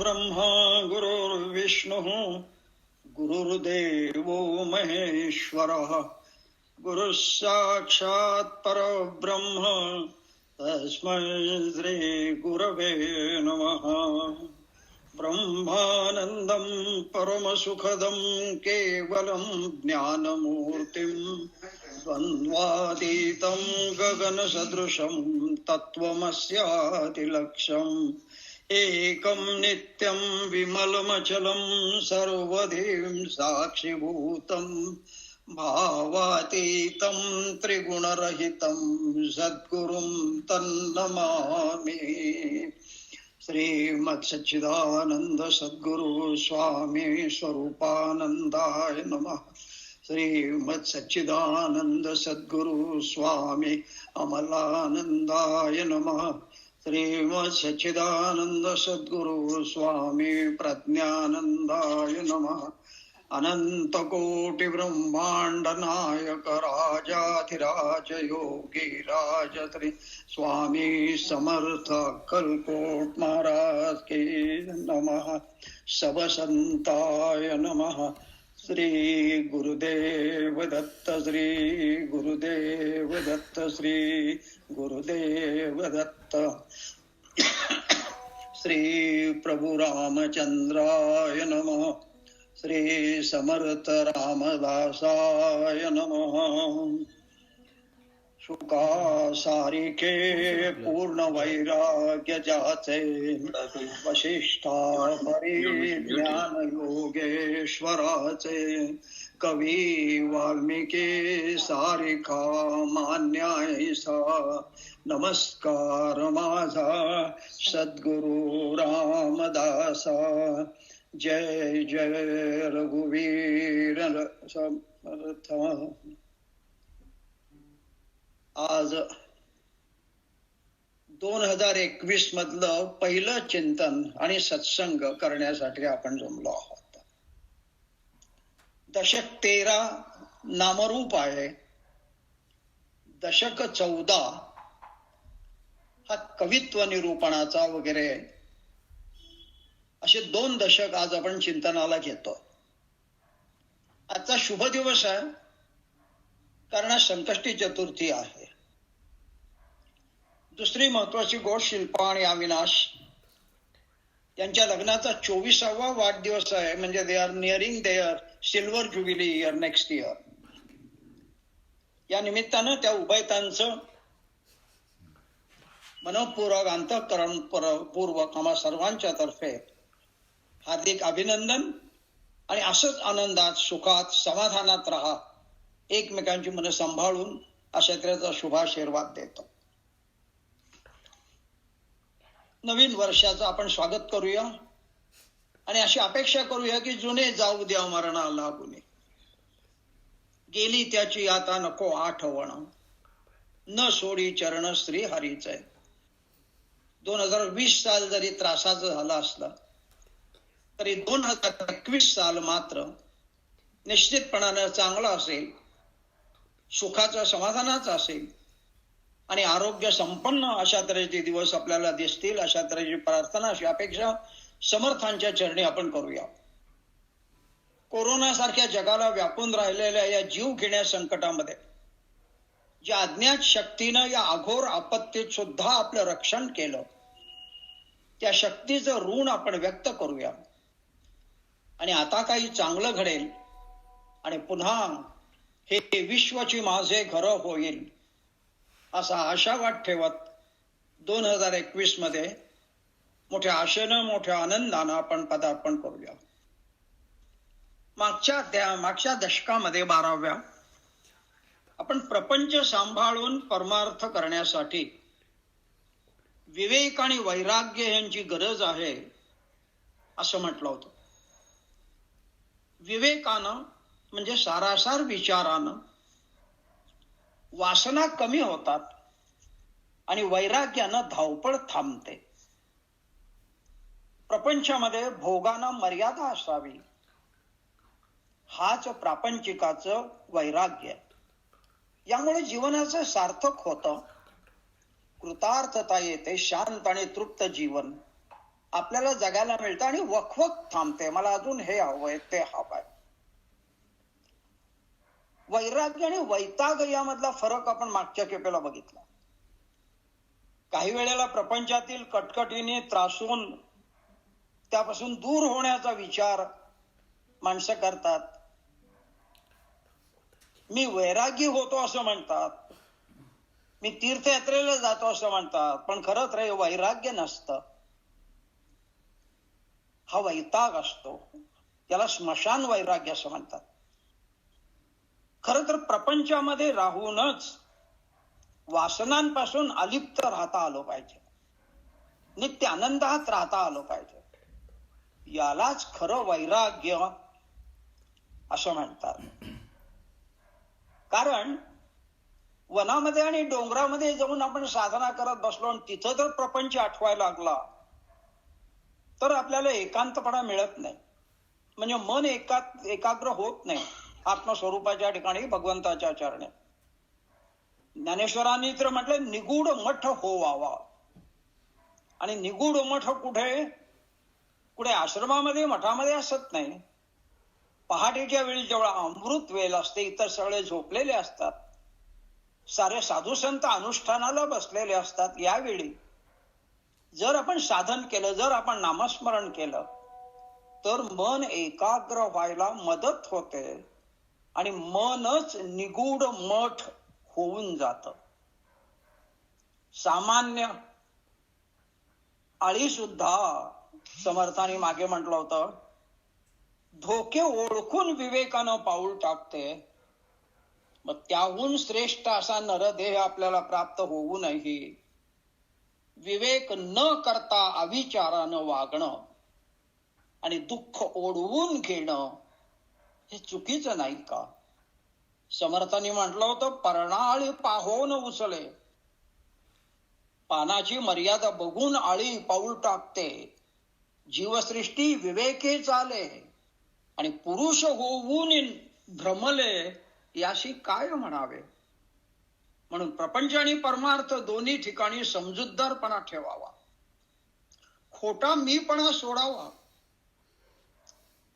गुरुर्ब्रह्मा गुरुर्विष्णुः गुरुर्देवो महेश्वरः गुरुः साक्षात् परब्रह्म तस्मै श्री गुरवे नमः। ब्रह्मानन्दं परमसुखदं केवलं ज्ञानमूर्तिं द्वन्द्वातीतं गगनसदृशं तत्त्वमस्यादिलक्ष्यम् एकं नित्यं विमलमचलं सर्वधिं साक्षिभूतं भावातीतं त्रिगुणरहितं सद्गुरुं तन्नमामि। श्रीमत्सच्चिदानंद सद्गुरु स्वामी स्वरूपानंदाय नमः। श्रीमत्सच्चिदानंद सद्गुरु स्वामी अमलानंदाय नमः। श्रीमत्सच्चिदानंद सद्गुरु स्वामी प्रज्ञानंदाय नमः। अनंत कोटि ब्रह्मांड नायक राजाधिराज योगी राज श्री स्वामी समर्थ कलकोट महाराज के नमः। सब संताय नमः। श्री गुरुदेव दत्त श्री गुरुदेव दत्त श्री गुरुदेव दत्त। श्री प्रभु रामचंद्राय नमः। श्री समर्थ रामदासाय नमः। शुका सारिके पूर्ण वैराग्य जाचे वशिष्ठा परिज्ञान योगेश्वराचे कवी वाल्मिकी सारिका मान्यायसा नमस्कार माझा सद्गुरु रामदासा। जय जय रघुवीर समर्थ। आज 2021 मधलं पहिलं चिंतन आणि सत्संग करण्यासाठी आपण जमलो आहोत. दशक 13 नामरूप आहे. दशक 14 हा कवित्व निरूपणाचा वगैरे असे 2 दशक आज आपण चिंतनाला घेतो. आजचा शुभ दिवस आहे कारण संकष्टी चतुर्थी आहे. दुसरी महत्वाची गोष्ट शिल्पा आणि अविनाश यांच्या लग्नाचा 24वा वाढदिवस आहे. म्हणजे they are nearing their silver jubilee year next year. या निमित्तानं त्या उभयतांचं मनपूर्वक अंतःकरणपूर्वक आम्हा सर्वांच्या तर्फे हार्दिक अभिनंदन आणि असंच आनंदात सुखात समाधानात राहा. एकमेकांची मन सांभाळून अशा तऱ्हेचा शुभाशीर्वाद देतो. नवीन वर्षाचं आपण स्वागत करूया आणि अशी अपेक्षा करूया की जुने जाऊ द्या मरणाला गुणे. गेली त्याची आता नको आठवण न सोडी चरण श्री हरीचे. 2020 साल जरी त्रासाचं झालं असलं तरी 2021 साल मात्र निश्चितपणानं चांगला असेल, सुखाचा समाधानाचा असेल आणि आरोग्य संपन्न अशा तऱ्हेचे दिवस आपल्याला दिसतील अशा तऱ्हेची प्रार्थना अशी अपेक्षा समर्थांच्या चरणी आपण करूया. कोरोना सारख्या जगाला व्यापून राहिलेल्या या जीव घेण्या संकटामध्ये ज्या अज्ञात शक्तीनं या अघोर आपत्तीत सुद्धा आपलं रक्षण केलं त्या शक्तीचं ऋण आपण व्यक्त करूया आणि आता काही चांगलं घडेल आणि पुन्हा हे विश्वाची माझे घर होईल असा आशावाद ठेवत 2021 मध्ये मोठ्या आशेनं मोठ्या आनंदानं आपण पदार्पण करूया. मागच्या दशकामध्ये 12व्या आपण प्रपंच सांभाळून परमार्थ करण्यासाठी विवेक आणि वैराग्य यांची गरज आहे असं म्हटलं होतं. विवेकानं म्हणजे सारासार विचारानं वासना कमी होतात आणि वैराग्यानं धावपळ थांबते. प्रपंचामध्ये भोगांना मर्यादा असावी हाच प्रापंचिकाचं वैराग्य. यामुळे जीवनाचं सार्थक होतं, कृतार्थता येते, शांत आणि तृप्त जीवन आपल्याला जगायला मिळतं आणि वखवक थांबते. मला अजून हे हवंय, ते हवंय. वैराग्य आणि वैताग यामधला फरक आपण मागच्या खेपेला बघितला. काही वेळेला प्रपंचातील कटकटीने त्रासून त्यापासून दूर होण्याचा विचार माणसं करतात. मी वैरागी होतो असं म्हणतात, मी तीर्थयात्रेला जातो असं म्हणतात, पण खरंच रे वैराग्य नसतं, हा वैताग असतो. त्याला स्मशान वैराग्य असं म्हणतात. खरं तर प्रपंचामध्ये राहूनच वासनांपासून अलिप्त राहता आलो पाहिजे, नित्य आनंदात राहता आलो पाहिजे. यालाच खरं वैराग्य असं म्हणतात. कारण वनामध्ये आणि डोंगरामध्ये जाऊन आपण साधना करत बसलो आणि तिथं जर प्रपंच आठवायला लागला तर आपल्याला एकांतपणा मिळत नाही. म्हणजे मन एकाग्र होत नाही आत्मस्वरूपाच्या ठिकाणी, भगवंताच्या चरणी. ज्ञानेश्वरांनी तर म्हटलं निगूढ मठ होवावा. आणि निगूढ मठ कुठे? कुठे आश्रमामध्ये मठामध्ये असत नाही. पहाटेच्या वेळी जेव्हा अमृत वेळ असते, इतर सगळे झोपलेले असतात, सारे साधू संत अनुष्ठानाला बसलेले असतात. यावेळी जर आपण साधन केलं, जर आपण नामस्मरण केलं तर मन एकाग्र व्हायला मदत होते आणि मनच निगूढ मठ होऊन जात. सामान्य आळी सुद्धा समर्थांनी मागे म्हटलं होतं, धोके ओळखून विवेकानं पाऊल टाकते. मग त्याहून श्रेष्ठ असा नरदेह आपल्याला प्राप्त होऊनही विवेक न करता अविचारानं वागणं आणि दुःख ओढवून घेणं हे चुकीचं नाही का? समर्थांनी म्हटलं होतं, पर्णाळी पाहोन उचले. पानाची मर्यादा बघून आळी पाऊल टाकते. जीवसृष्टी विवेके चाले आणि पुरुष होऊन भ्रमले, याशी काय म्हणावे? म्हणून प्रपंच आणि परमार्थ दोन्ही ठिकाणी समजूतदारपणा ठेवावा, खोटा मीपणा सोडावा.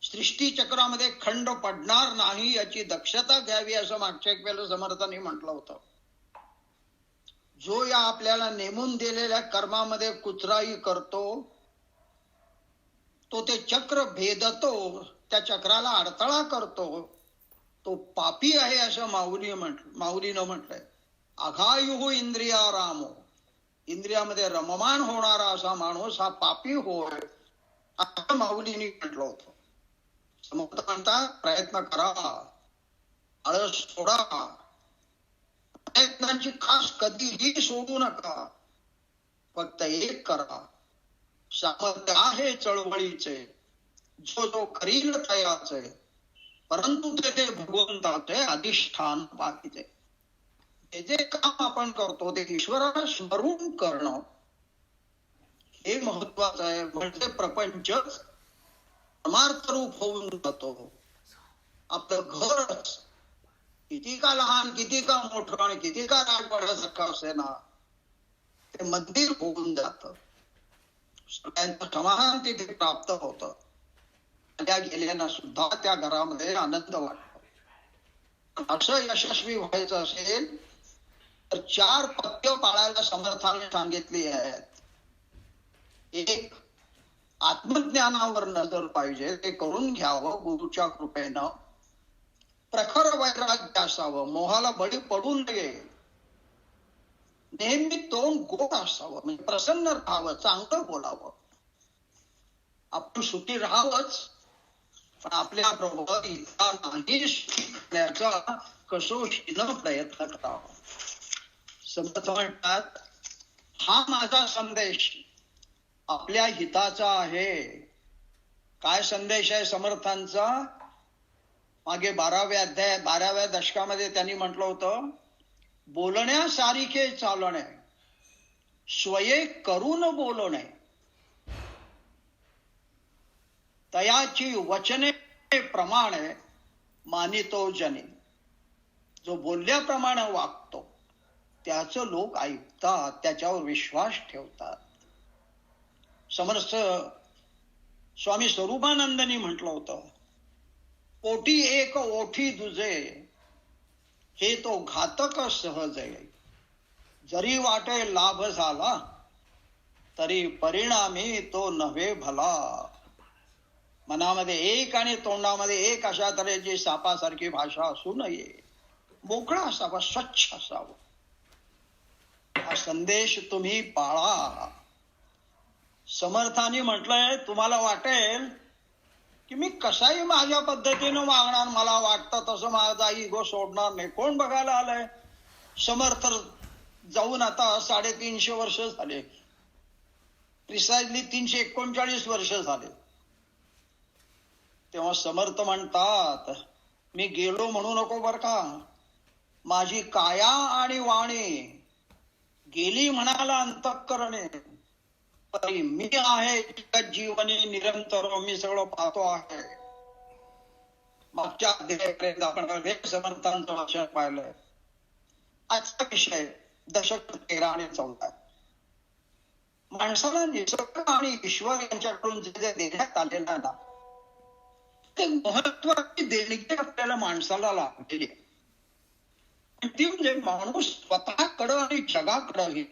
सृष्टी चक्रामध्ये खंड पडणार नाही याची दक्षता घ्यावी, असं मागच्या एक वेळेला समर्थांनी म्हटलं होतं. जो या आपल्याला नेमून दिलेल्या कर्मामध्ये कुचराई करतो, तो ते चक्र भेदतो, त्या चक्राला अडथळा करतो, तो पापी आहे असं माऊलीनं म्हटलंय. अघायुः इंद्रियारामो, इंद्रियामध्ये रममान होणारा असा माणूस हा पापी होय, असं माऊलींनी म्हटलं होतं. समर्थ म्हणतात, प्रयत्न करा, आळस सोडा, प्रयत्नांची खास कधीही सोडू नका. फक्त एक करा, सामर्थ्य आहे चळवळीचे, जो जो करील तयाचे, परंतु ते भगवंताचे अधिष्ठान पाहिजे. हे जे काम आपण करतो ते ईश्वराला स्मरून करणं हे महत्वाचं आहे. म्हणजे प्रपंच परमार्थ रूप होऊन जातो. आपलं घरच किती का लहान, किती का मोठं आणि किती का राजवाड्यासारखं असे ना, ते मंदिर होऊन जातं. सगळ्यांचं समाधान तिथे प्राप्त होतं. त्या गेल्यानं सुद्धा त्या घरामध्ये आनंद वाटतो. असं यशस्वी व्हायचं असेल तर 4 पथ्य पाळायला समर्थाने सांगितली आहेत. एक, आत्मज्ञानावर नजर पाहिजे, ते करून घ्यावं गुरुच्या कृपेनं. प्रखर वैराग्य असावं, मोहाला बळी पडू नये. नेहमी तोंड गोड असावं, म्हणजे प्रसन्न राहावं, चांगलं बोलावं. आपण सुखी राहावंच, पण आपल्या बरोबर इतरांनाही सुखी करण्याचा कसोशीनं प्रयत्न करावा. समर्थ म्हणतात, हा माझा संदेश आपल्या हिताचा आहे. काय संदेश आहे समर्थांचा? मागे 12व्या दशकामध्ये त्यांनी म्हटलं होतं, बोलण्यासारिखे चालणे, स्वये करून बोलणे, तयाची वचने प्रमाणे मानितो जने. जो बोलल्याप्रमाणे वागतो त्याचं लोक ऐकतात, त्याच्यावर विश्वास ठेवतात. समर्थ स्वामी स्वरूपानंदांनी म्हटलं होतं, पोटी एक ओठी दुजे हे तो घातक सहज आहे. जरी वाटे लाभ झाला तरी परिणामी तो नव्हे भला. मनामध्ये एक आणि तोंडामध्ये एक अशा तऱ्हेची सापासारखी भाषा असू नये. मोकळा असावा, स्वच्छ असावं. हा संदेश तुम्ही पाळा. समर्थांनी म्हटलंय, तुम्हाला वाटेल की मी कसाही माझ्या पद्धतीनं वागणार, मला वाटतं तसं माझा इगो सोडणार नाही. कोण बघायला आलंय? समर्थ जाऊन आता 350 वर्ष झाले, प्रिसाइजली 339 वर्ष झाले. तेव्हा समर्थ म्हणतात, मी गेलो म्हणू नको बर का, माझी काया आणि वाणी गेली म्हणाला अंतःकरणे, तरी मी आहे जीवनी निरंतर, मी सगळं पाहतो आहे. मागच्या अध्यायापर्यंत आपण समर्थांचं भाषण पाहिलंय. आजचा विषय दशक 13 आणि 14. माणसाला निसर्ग आणि ईश्वर यांच्याकडून जे देण्यात आलेलं ना, ते महत्वाची देणगी आपल्याला माणसाला लाभलेली आहे. ती म्हणजे माणूस स्वतःकडं आणि जगाकडंही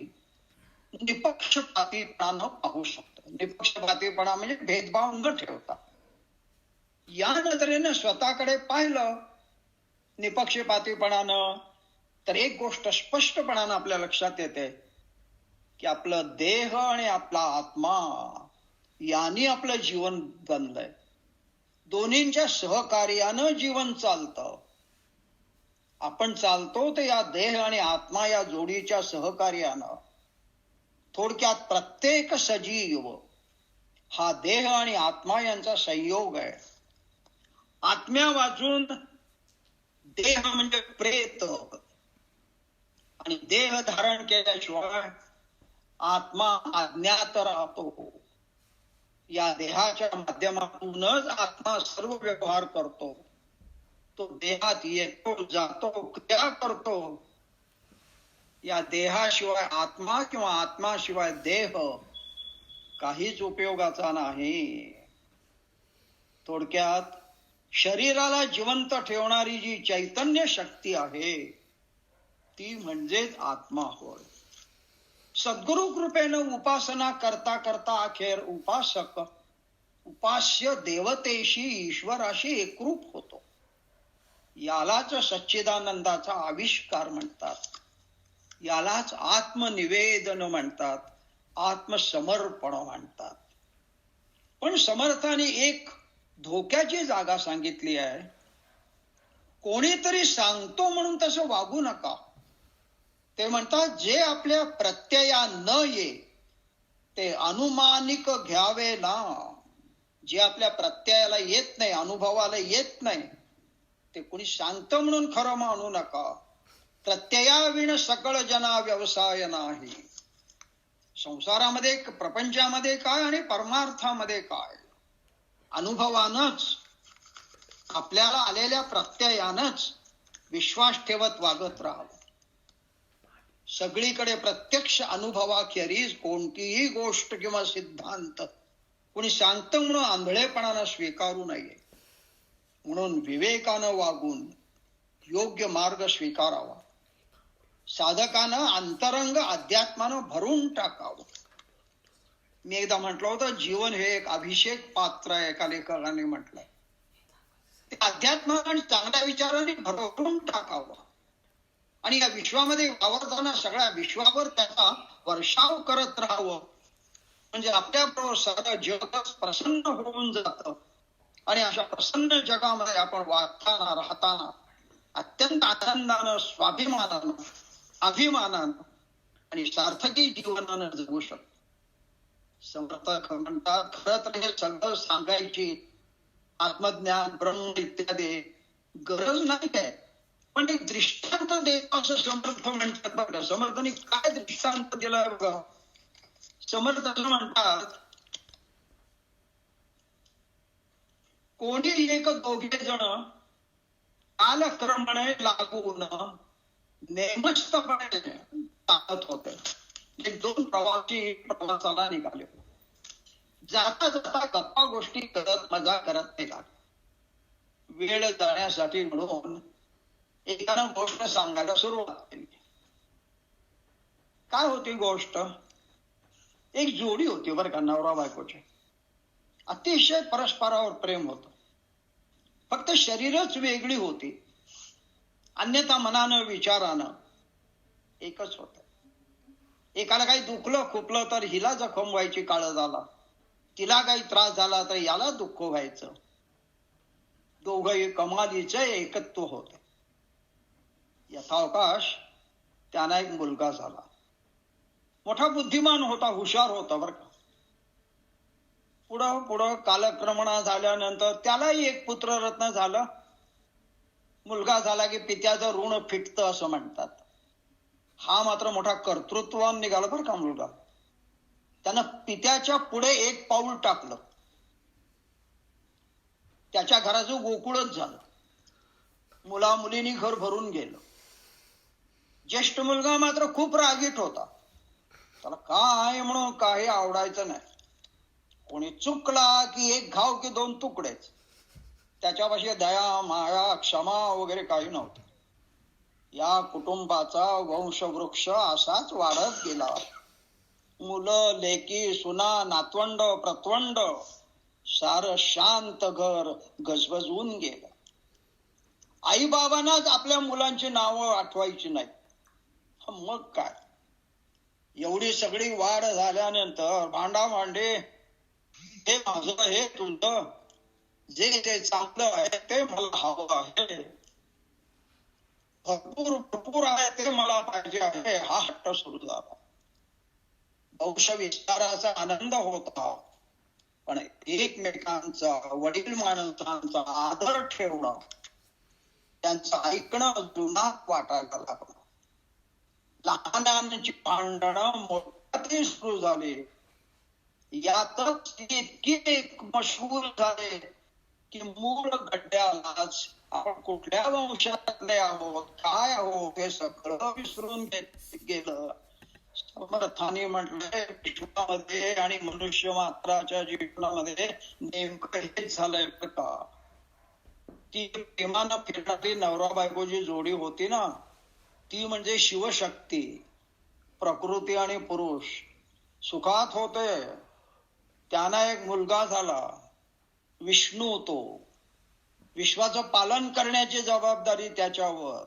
निपक्षपातीपणानं पाहू शकतो. निपक्षपातीपणा म्हणजे भेदभाव न ठेवता. या नजरेनं स्वतःकडे पाहिलं निपक्षपातीपणानं, तर एक गोष्ट स्पष्टपणानं आपल्या लक्षात येते की आपलं देह आणि आपला आत्मा यांनी आपलं जीवन बनलंय. दोन्हींच्या सहकार्यानं जीवन चालतं. आपण चालतो ते या देह आणि आत्मा या जोडीच्या सहकार्यानं. थोडक्यात प्रत्येक सजीव हा देह आणि आत्मा यांचा संयोग आहे. आत्म्या वाचून देह म्हणजे प्रेत, आणि देह धारण केल्याशिवाय आत्मा अज्ञात राहतो. या देहाच्या माध्यमातूनच आत्मा सर्व व्यवहार करतो. तो देहात येतो, जातो, क्रिया करतो. या देहाशिवाय आत्मा किंवा आत्माशिवाय देह काहीच उपयोगाचा नाही. थोडक्यात शरीराला जिवंत ठेवणारी जी चैतन्य शक्ती आहे ती म्हणजेच आत्मा होय. सद्गुरु कृपेनं उपासना करता करता अखेर उपासक उपास्य देवतेशी, ईश्वराशी एकरूप होतो. यालाच सच्चिदानंदाचा आविष्कार म्हणतात. यालाच आत्मनिवेदन म्हणतात, आत्मसमर्पण म्हणतात. पण समर्थाने एक धोक्याची जागा सांगितली आहे. कोणीतरी सांगतो म्हणून तसं वागू नका. ते म्हणतात, जे आपल्या प्रत्यया न ये ते अनुमानिक घ्यावे ना. जे आपल्या प्रत्ययाला येत नाही, अनुभवाला येत नाही, ते कोणी सांगतं म्हणून खरं मानू नका. प्रत्ययाविण सकळ जना व्यवसाय नाही. संसारामध्ये, प्रपंचामध्ये काय आणि परमार्थामध्ये काय, अनुभवानच, आपल्याला आलेल्या प्रत्ययानच विश्वास ठेवत वागत राहावं. सगळीकडे प्रत्यक्ष अनुभवाखेरीज कोणतीही गोष्ट किंवा सिद्धांत कोणी सांगतं म्हणून आंधळेपणानं स्वीकारू नये. म्हणून विवेकानं वागून योग्य मार्ग स्वीकारावा. साधकानं अंतरंग अध्यात्मानं भरून टाकावं. मी एकदा म्हटलं होतं, जीवन हे एक अभिषेक पात्र आहे, एका लेखकाने म्हटलंय. ते अध्यात्म आणि चांगल्या विचारांनी भरून टाकावं आणि या विश्वामध्ये वावरताना सगळ्या विश्वावर त्याचा वर्षाव करत राहावं. म्हणजे आपल्याबरोबर सगळं जगच प्रसन्न होऊन जातं आणि अशा प्रसन्न जगामध्ये आपण वागताना, राहताना अत्यंत आनंदानं, स्वाभिमानानं, अभिमानानं आणि सार्थकी जीवनानं जगू शकतो. समर्थ म्हणतात, खरं तर हे सगळं सांगायची आत्मज्ञान, ब्रह्म इत्यादी गरज नाही आहे, पण एक दृष्टांत देतो असं समर्थ म्हणतात. बघा समर्थांनी काय दृष्टांत दिलाय बघा. समर्थ असं म्हणतात, कोणी एक दोघे जण कालक्रमणे लागून नेमस्तपणे चालत होते. एक दोन प्रवासी प्रवासाला निघाले. जाता जाता गप्पा गोष्टी करत मजा करत निघाला. वेळ जाण्यासाठी म्हणून एकानं गोष्ट सांगायला सुरुवात केली. काय होती गोष्ट? एक जोडी होती बरं का, नवरा बायकोची. अतिशय परस्परावर प्रेम होतं. फक्त शरीरच वेगळी होती, अन्यथा मनानं विचारानं एकच होत. एकाला काही दुखलं खुपलं तर हिला जखम व्हायची, काळ झाला. तिला काही त्रास झाला तर याला दुःख व्हायचं. दोघंही कमालीचं एकत्व होते. यथावकाश त्यांना एक मुलगा झाला. मोठा बुद्धिमान होता, हुशार होता बरं का. पुढं पुढं कालक्रमणा झाल्यानंतर त्यालाही एक पुत्ररत्न झालं. मुलगा झाला की पित्याचं ऋण फिटतं असं म्हणतात. हा मात्र मोठा कर्तृत्वान निघाला बरं का मुलगा. त्यानं पित्याच्या पुढे एक पाऊल टाकलं. त्याच्या घराचं गोकुळच झालं. मुला मुलींनी घर भरून गेलं. ज्येष्ठ मुलगा मात्र खूप रागीट होता. त्याला काय म्हणून काही आवडायचं नाही. कोणी चुकला की एक घाव की दोन तुकडेच. त्याच्यापाशी दया माया क्षमा वगैरे काही नव्हतं. या कुटुंबाचा वंशवृक्ष असाच वाढत गेला. मुलं लेकी सुना नातवंड प्रतवंड सारं शांत घर गजबजून गेलं. आई बाबांनाच आपल्या मुलांची नावं आठवायची नाही. मग काय, एवढी सगळी वाढ झाल्यानंतर भांडाभांडी, हे माझं हे तुझं, जे ते चांगलं आहे ते मला हवं आहे, भरपूर भरपूर आहे ते मला पाहिजे आहे, हा हट्ट सुरू झाला. वंश विस्ताराचा आनंद होता, पण एकमेकांचा वडील माणसांचा आदर ठेवणं, त्यांचं ऐकणं जुनाट वाटायला लागलं. लहानांची भांडणं मोठ्यातही सुरू झाली. यातच इतकी मशहूर झाले की मूळ गड्ड्यालाच आपण कुठल्या वंशातले आहोत, काय आहोत हे सगळं विसरून गेलं. समर्थाने म्हटलंय, विश्वामध्ये आणि मनुष्य मात्राच्या जीवनामध्ये नेमकं हेच झालंय बरं का. ती प्रेमानं फिरणारी नवरा बायकोची जोडी होती ना, ती म्हणजे शिवशक्ती. प्रकृती आणि पुरुष सुखात होते. त्यांना एक मुलगा झाला, विष्णू. तो विश्वाचं पालन करण्याची जबाबदारी त्याच्यावर.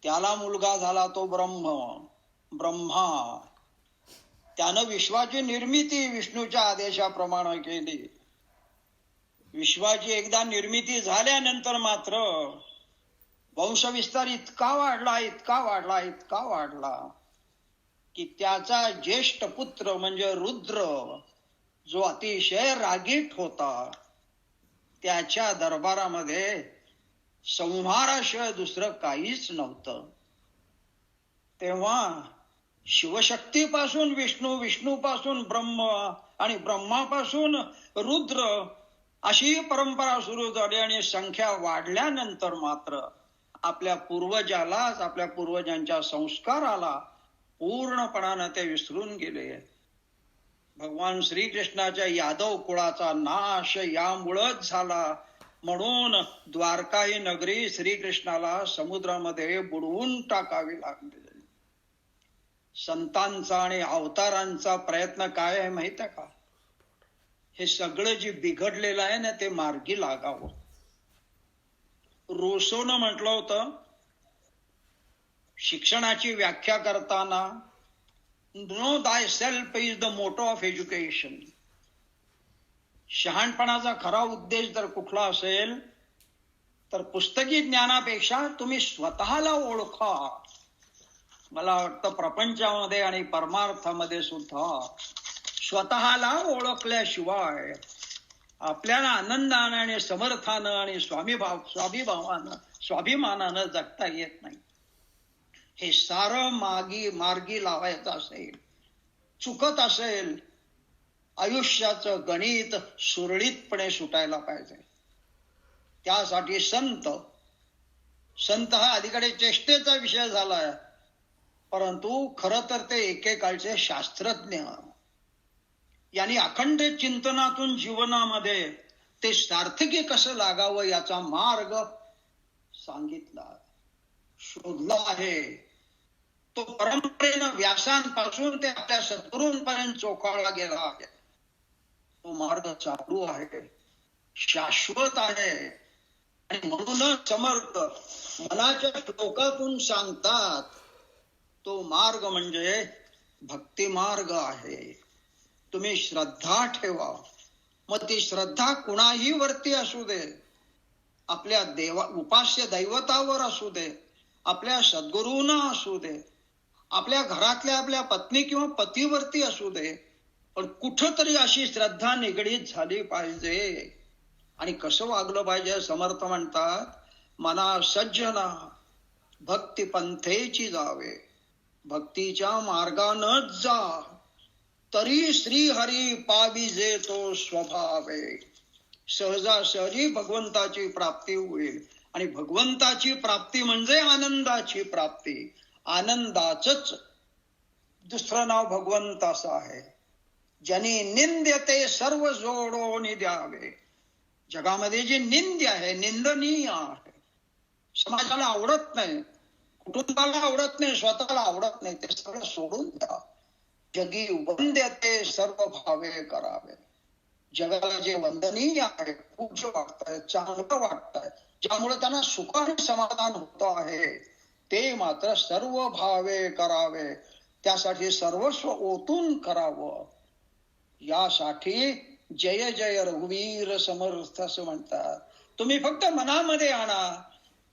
त्याला मुलगा झाला तो ब्रह्मा. त्यानं विश्वाची निर्मिती विष्णूच्या आदेशाप्रमाणे केली. विश्वाची एकदा निर्मिती झाल्यानंतर मात्र वंशविस्तार इतका वाढला इतका वाढला इतका वाढला की त्याचा ज्येष्ठ पुत्र म्हणजे रुद्र, जो अतिशय रागीट होता, त्याच्या दरबारामध्ये संहाराशिवाय दुसरं काहीच नव्हतं. तेव्हा शिवशक्तीपासून विष्णू, विष्णूपासून ब्रह्म आणि ब्रह्मापासून रुद्र अशी परंपरा सुरू झाली. आणि संख्या वाढल्यानंतर मात्र आपल्या पूर्वजालाच, आपल्या पूर्वजांच्या संस्काराला पूर्णपणानं ते विसरून गेले. भगवान श्रीकृष्णाच्या यादव कुळाचा नाश यामुळंच झाला. म्हणून द्वारका ही नगरी श्रीकृष्णाला समुद्रामध्ये बुडवून टाकावी लागली. संतांचा आणि अवतारांचा प्रयत्न काय आहे माहित आहे का? हे सगळं जे बिघडलेलं आहे ना, ते मार्गी लागावं. रोसोनं म्हटलं होतं शिक्षणाची व्याख्या करताना, know thyself is the motto of education. शहाणपणाचा खरा उद्देश जर कुठला असेल तर पुस्तकी ज्ञानापेक्षा तुम्ही स्वतःला ओळखा. मला वाटतं प्रपंचामध्ये आणि परमार्थामध्ये सुद्धा स्वतःला ओळखल्याशिवाय आपल्याला आनंदानं आणि समर्थानं आणि स्वाभिमानानं जगता येत नाही. हे सारं मार्गी लावायचं असेल, चुकत असेल, आयुष्याचं गणित सुरळीतपणे सुटायला पाहिजे. त्यासाठी संत हा अलीकडे चेष्टेचा विषय झालाय, परंतु खरं तर ते एकेकाळचे शास्त्रज्ञ. यांनी अखंड चिंतनातून जीवनामध्ये ते सार्थकी कसं लागावं याचा मार्ग सांगितला, शोधला आहे. तो परंपरेनं व्यासांपासून ते आपल्या सद्गुरूंपर्यंत चोखाळला गेला आहे. तो मार्ग चालू आहे, शाश्वत आहे. आणि म्हणूनच समर्थ मनाच्या श्लोकातून सांगतात, तो मार्ग म्हणजे भक्ती मार्ग आहे. तुम्ही श्रद्धा ठेवा. मग ती श्रद्धा कुणाही वरती असू दे, आपल्या उपास्य दैवतावर असू दे, आपल्या सद्गुरूंना असू दे, आपल्या घरातल्या आपल्या पत्नी किंवा पतीवरती असू दे, पण कुठंतरी अशी श्रद्धा निगडीत झाली पाहिजे. आणि कसं वागलं पाहिजे? समर्थ म्हणतात, मना सज्जना भक्ती पंथेची जावे, भक्तीच्या मार्गानच जा, तरी श्रीहरी पाविजे तो स्वभावे. सहजासहजी भगवंताची प्राप्ती होईल. आणि भगवंताची प्राप्ती म्हणजे आनंदाची प्राप्ती. आनंदाचंच दुसरं नाव भगवंत असं आहे. ज्यांनी निंद्य ते सर्व जोडून द्यावे. जगामध्ये जे निंद्य आहे, निंदनीय आहे, समाजाला आवडत नाही, कुटुंबाला आवडत नाही, स्वतःला आवडत नाही, ते सगळं सोडून द्या. जगी वंद्य ते सर्व भावे करावे. जगाला जे वंदनीय आहे, पूज्य वाटतंय, चांगलं वाटतंय, ज्यामुळे त्यांना सुख आणि समाधान होत आहे, ते मात्र सर्व भावे करावे. त्यासाठी सर्वस्व ओतून करावं. यासाठी जय जय रघुवीर समर्थ असं म्हणतात. तुम्ही फक्त मनामध्ये आणा,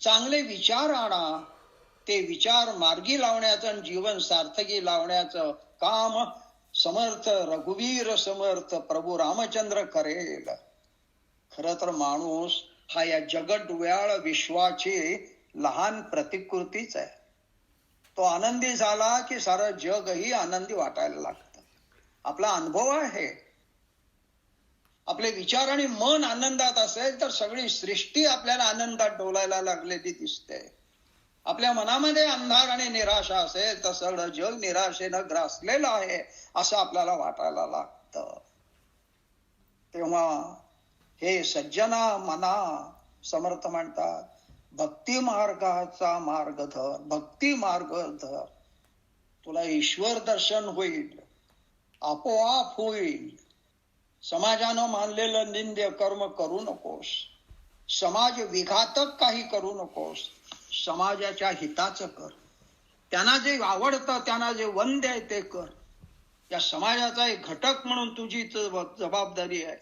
चांगले विचार आणा, ते विचार मार्गी लावण्याचं आणि जीवन सार्थकी लावण्याचं काम समर्थ रघुवीर समर्थ प्रभू रामचंद्र करेल. खर तर माणूस हा या जगड्व्याळ विश्वाची लहान प्रतिकृतीच आहे. तो आनंदी झाला की सारं जगही आनंदी वाटायला लागतं. आपला अनुभव आहे. आपले विचार आणि मन आनंदात असेल तर सगळी सृष्टी आपल्याला आनंदात डोलायला लागलेली दिसते. आपल्या मनामध्ये अंधार आणि निराशा असेल तर सगळं जग निराशेनं ग्रासलेलं आहे असं आपल्याला वाटायला लागतं. तेव्हा हे सज्जना मना, समर्थ म्हणतात, भक्ती मार्गाचा मार्ग धर, भक्ती मार्ग धर. तुला ईश्वर दर्शन होईल, आपोआप होईल. समाजानं मानलेलं निंद्य कर्म करू नकोस. समाज विघातक काही करू नकोस. समाजाच्या हिताचं कर. त्यांना जे आवडतं, त्यांना जे वंद्य आहे ते कर. या समाजाचा एक घटक म्हणून तुझी जबाबदारी आहे.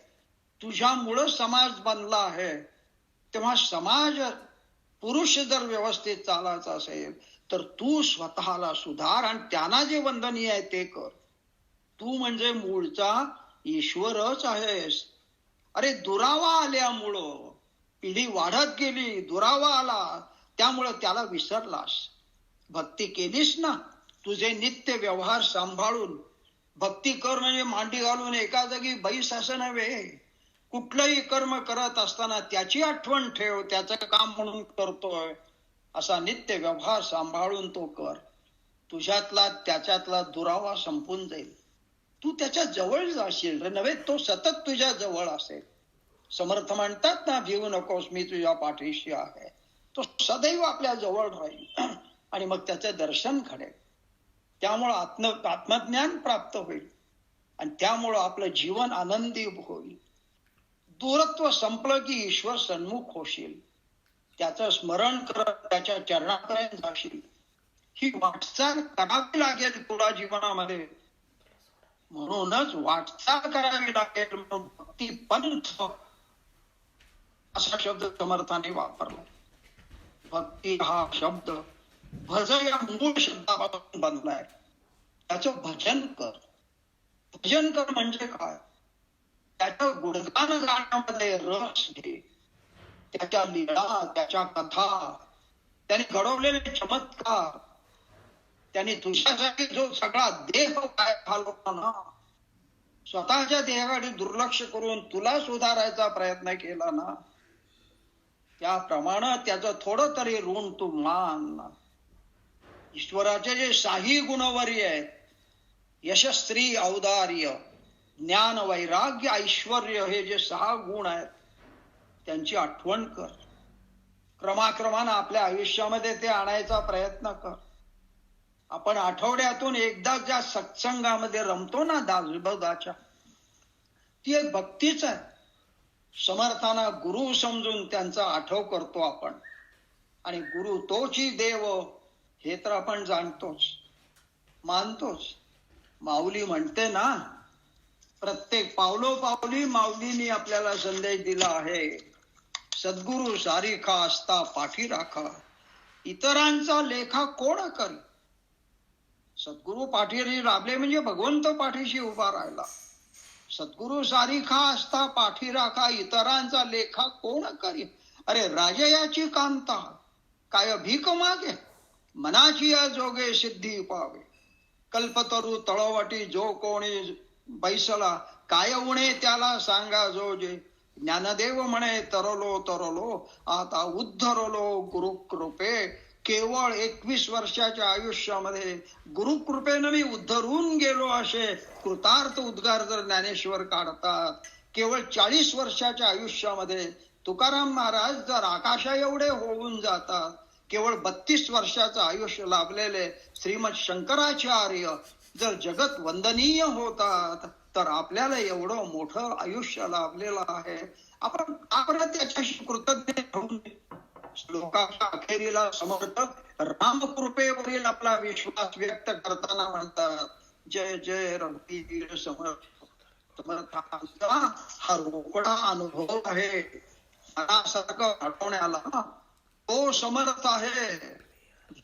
तुझ्यामुळं समाज बनला आहे. तेव्हा समाज पुरुष जर व्यवस्थित चालायचा असेल तर तू स्वतःला सुधार आणि त्यांना जे वंदनीय आहे ते कर. तू म्हणजे मूळचा ईश्वरच आहेस. अरे दुरावा आल्यामुळं पिढी वाढत गेली, दुरावा आला, त्यामुळं त्याला विसरलास. भक्ती केलीस ना, तुझे नित्य व्यवहार सांभाळून भक्ती कर. म्हणजे मांडी घालून एका जागी बैस असं नव्हे. कुठलंही कर्म करत असताना त्याची आठवण ठेव, त्याचं काम म्हणून करतोय असा नित्य व्यवहार सांभाळून तो कर. तुझ्यातला त्याच्यातला दुरावा संपून जाईल. तू त्याच्या जवळ जाशील रे, नव्हे तो सतत तुझ्या जवळ असेल. समर्थ म्हणतात ना, भिवू नकोस, मी तुझ्या पाठीशी आहे. तो सदैव आपल्या जवळ राहील आणि मग त्याचं दर्शन घडेल. त्यामुळं आत्मज्ञान प्राप्त होईल आणि त्यामुळं आपलं जीवन आनंदी होईल. दूरत्व संपलं की ईश्वर सन्मुख होशील. त्याचं स्मरण करत त्याच्या चरणापर्यंत जाशील. ही वाटचाल करावी लागेल तुला जीवनामध्ये. म्हणूनच वाटचाल करावी लागेल म्हणून भक्ती पंथ असा शब्द समर्थाने वापरला. भक्ती हा शब्द भज या मूळ शब्दापासून बनलाय. त्याचं भजन कर. भजन कर म्हणजे काय? त्याचं गुणगान गाण्यामध्ये रस घे. त्याच्या लीला, त्याच्या कथा, त्याने घडवलेले चमत्कार, त्याने तुझ्यासाठी जो सगळा देह काय घालवला ना, स्वतःच्या देहाकडे दुर्लक्ष करून तुला सुधारायचा प्रयत्न केला ना, त्याप्रमाणे त्याचं थोडं तरी ऋण तू मान. ईश्वराचे जे शाही गुणवरी आहेत, यशस्वी, औदार्य, ज्ञान, वैराग्य, ऐश्वर्य हे जे 6 गुण आहेत त्यांची आठवण कर. क्रमाक्रमानं आपल्या आयुष्यामध्ये ते आणायचा प्रयत्न कर. आपण आठवड्यातून एकदा ज्या सत्संगामध्ये रमतो ना दासबोधाच्या, ती एक भक्तीच आहे. समर्थांना गुरु समजून त्यांचा आठव करतो आपण. आणि गुरु तोची देव हे तर आपण जाणतोच, मानतोच. माऊली म्हणते ना, प्रत्येक पावलोपावली माऊलींनी आपल्याला संदेश दिला आहे. सद्गुरु सारिखा असता पाठी राखा, इतरांचा लेखा कोण करी. सद्गुरु पाठीशी राबले म्हणजे भगवंत पाठीशी उभा राहिला. सद्गुरु सारिखा असता पाठी राखा, इतरांचा लेखा कोण करी. अरे राजयाची कांता काय भीक मागे, मनाची या जोगे सिद्धी पावे. कल्पतरू तळवटी जो कोणी बैसला, काय उणे त्याला सांगा जो जे. ज्ञानदेव म्हणे तरलो तरलो, आता उद्धरलो गुरुकृपे. केवळ 21 वर्षाच्या आयुष्यामध्ये गुरुकृपेनं मी उद्धरून गेलो असे कृतार्थ उद्गार जर ज्ञानेश्वर काढतात. केवळ 40 वर्षाच्या आयुष्यामध्ये तुकाराम महाराज जर आकाशा एवढे होऊन जातात. केवळ 32 वर्षाचं आयुष्य लाभलेले श्रीमद शंकराचार्य जर जगत वंदनीय होतात, तर आपल्याला एवढं मोठं आयुष्य लाभलेलं आहे. आपण आपण त्याच्याशी कृतज्ञ होऊन श्लोकाच्या अखेरीला समर्थ रामकृपेवरील आपला विश्वास व्यक्त करताना म्हणतात, जय जय रघुवीर समर्थ. समर्थांचा हा रोकडा अनुभव आहे. मनासारखं आठवण्याला तो समर्थ आहे.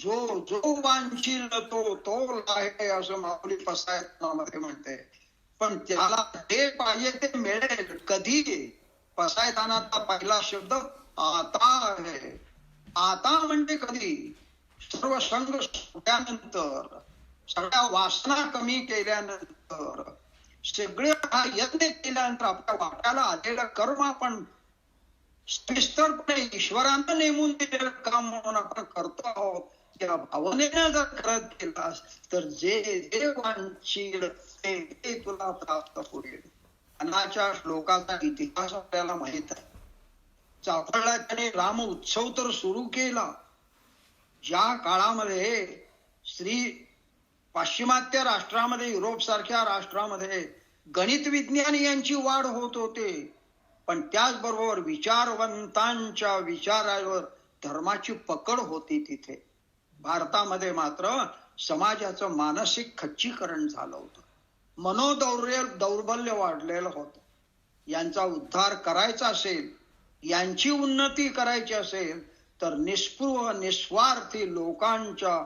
जो जो वांछील तो तो आहे, असं माऊली पसायतनामध्ये म्हणते. पण त्याला जे पाहिजे ते मिळेल कधी. पसायतानाचा पहिला शब्द आता आहे. आता म्हणजे कधी? सर्व संग सुटल्यानंतर, सगळ्या वासना कमी केल्यानंतर, सगळे हा यत्न केल्यानंतर, आपल्या वाट्याला आलेलं कर्म आपण सविस्तरपणे ईश्वरानं नेमून दिलेलं काम म्हणून आपण करतो आहोत. त्या भावनेनं जर करत गेलास तर जे जे वांछील ते तुला प्राप्त होईल. अनाच्या श्लोकाचा इतिहास आपल्याला माहित आहे. चाफळला त्याने राम उत्सव तर सुरू केला. ज्या काळामध्ये पाश्चिमात्य राष्ट्रामध्ये, युरोप सारख्या राष्ट्रामध्ये गणित विज्ञान यांची वाढ होत होते, पण त्याचबरोबर विचारवंतांच्या विचारावर धर्माची पकड होती. तिथे भारतामध्ये मात्र समाजाचं मानसिक खच्चीकरण झालं होतं. दौर्बल्य वाढलेलं होतं. यांचा उद्धार करायचा असेल, यांची उन्नती करायची असेल, तर निस्पृह निस्वार्थी लोकांच्या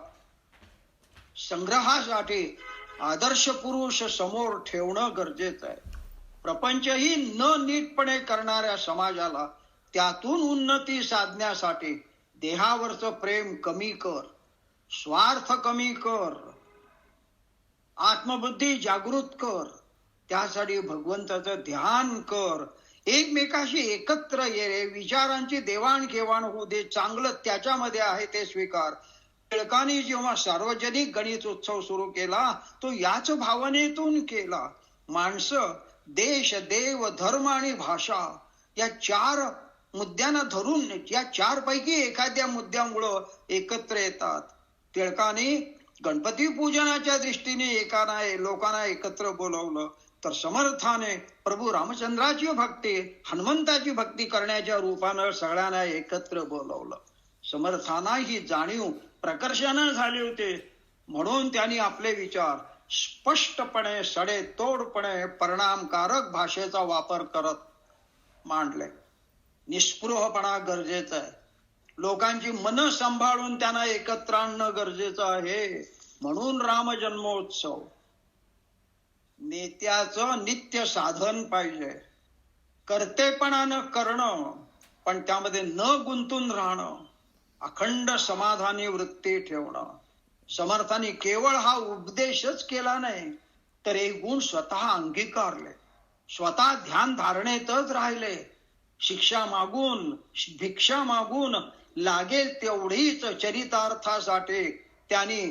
संग्रहासाठी आदर्श पुरुष समोर ठेवणं गरजेचं आहे. प्रपंचही न नीटपणे करणाऱ्या समाजाला त्यातून उन्नती साधण्यासाठी देहावरचं प्रेम कमी कर, स्वार्थ कमी कर, आत्मबुद्धी जागृत कर. त्यासाठी भगवंताचं ध्यान कर. एकमेकाशी एकत्र ये. विचारांची देवाणघेवाण होऊ दे. चांगलं त्याच्यामध्ये आहे ते स्वीकार. टिळकांनी जेव्हा सार्वजनिक गणित उत्सव सुरू केला, तो याच भावनेतून केला. माणसं देश, देव, धर्म आणि भाषा या 4 मुद्द्यांना धरून, या 4 पैकी एखाद्या मुद्द्यामुळं एकत्र येतात. टिळकांनी गणपती पूजनाच्या दृष्टीने लोकांना एकत्र बोलवलं, तर समर्थाने प्रभू रामचंद्राची भक्ती, हनुमंताची भक्ती करण्याच्या रूपानं सगळ्यांना एकत्र बोलवलं. समर्थांना ही जाणीव प्रकर्षानं झाली होती. म्हणून त्यांनी आपले विचार स्पष्टपणे, सडेतोडपणे, परिणामकारक भाषेचा वापर करत मांडले. निस्पृहपणा गरजेचा आहे. लोकांची मन सांभाळून त्यांना एकत्र आणणं गरजेचं आहे. म्हणून राम जन्मोत्सव नेत्याचं नित्य साधन पाहिजे. कर्तेपणानं करणं, पण त्यामध्ये न गुंतून राहणं, अखंड समाधानी वृत्ती ठेवणं. समर्थांनी केवळ हा उपदेशच केला नाही, तर एक गुण स्वतः अंगीकारले. स्वतः ध्यान धारणेतच राहिले. शिक्षा मागून, भिक्षा मागून लागेल तेवढीच चरितार्थासाठी त्यांनी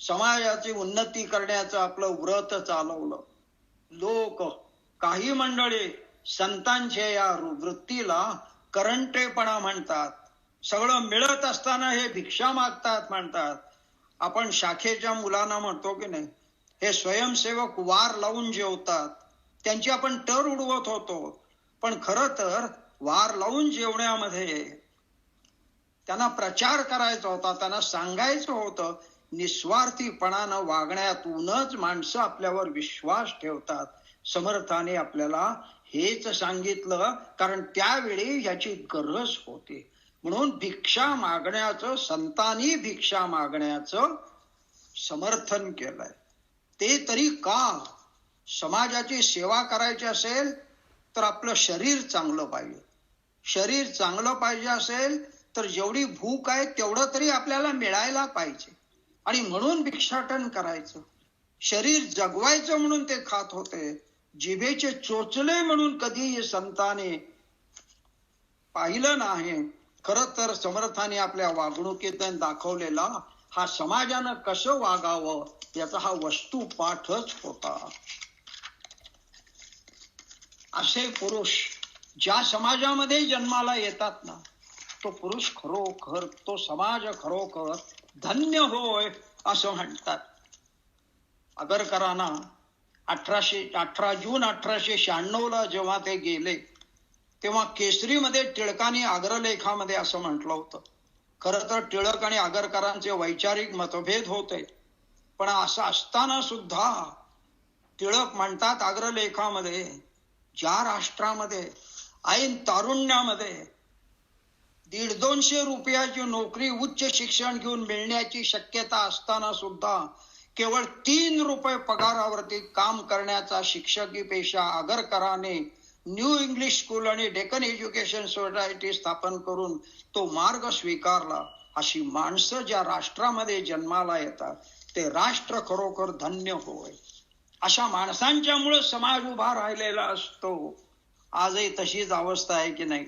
समाजाची उन्नती करण्याचं आपलं व्रत चालवलं. लोक काही मंडळी संतांचे या वृत्तीला करंटेपणा म्हणतात. सगळं मिळत असताना हे भिक्षा मागतात म्हणतात. आपण शाखेच्या मुलांना म्हणतो की नाही, हे स्वयंसेवक वार लावून जेवतात, त्यांची आपण टर उडवत होतो. पण खरं तर वार लावून जेवण्यामध्ये त्यांना प्रचार करायचा होता, त्यांना सांगायचं होतं, निस्वार्थीपणानं वागण्यातूनच माणसं आपल्यावर विश्वास ठेवतात. समर्थाने आपल्याला हेच सांगितलं, कारण त्यावेळी याची गरज होती. म्हणून भिक्षा मागण्याचं, संतांनी भिक्षा मागण्याचं समर्थन केलंय. ते तरी का? समाजाची सेवा करायची असेल तर आपलं शरीर चांगलं पाहिजे. शरीर चांगलं पाहिजे असेल तर जेवढी भूक आहे तेवढं तरी आपल्याला मिळायला पाहिजे, आणि म्हणून भिक्षाटन करायचं. शरीर जगवायचं म्हणून ते खात होते. जिभेचे चोचले म्हणून कधी संताने पाहिलं नाही. खरं तर समर्थाने आपल्या वागणुकीतून दाखवलेला हा समाजानं कसं वागावं याचा हा वस्तुपाठच होता. असे पुरुष ज्या समाजामध्ये जन्माला येतात ना, तो पुरुष खरोखर, तो समाज खरोखर धन्य होय असं म्हणतात. आगरकरांना 18 जून 1896 जेव्हा ते गेले, तेव्हा केसरीमध्ये टिळकांनी अग्रलेखामध्ये असं म्हटलं होतं. खरं तर टिळक आणि आगरकरांचे वैचारिक मतभेद होते, पण असं असताना सुद्धा टिळक म्हणतात अग्रलेखामध्ये, ज्या राष्ट्रामध्ये ऐन तारुण्यामध्ये 150-200 रुपयाची नोकरी, उच्च शिक्षण घेऊन मिळण्याची शक्यता असताना सुद्धा केवळ 3 रुपये पगारावरती काम करण्याचा शिक्षकी पेशा आगरकरांनी न्यू इंग्लिश स्कूल आणि डेक्कन एज्युकेशन सोसायटी स्थापन करून तो मार्ग स्वीकारला. अशी माणसं ज्या राष्ट्रामध्ये जन्माला येतात ते राष्ट्र खरोखर धन्य होय. अशा माणसांच्यामुळे समाज उभा राहिलेला असतो. आजही तशीच अवस्था आहे की नाही?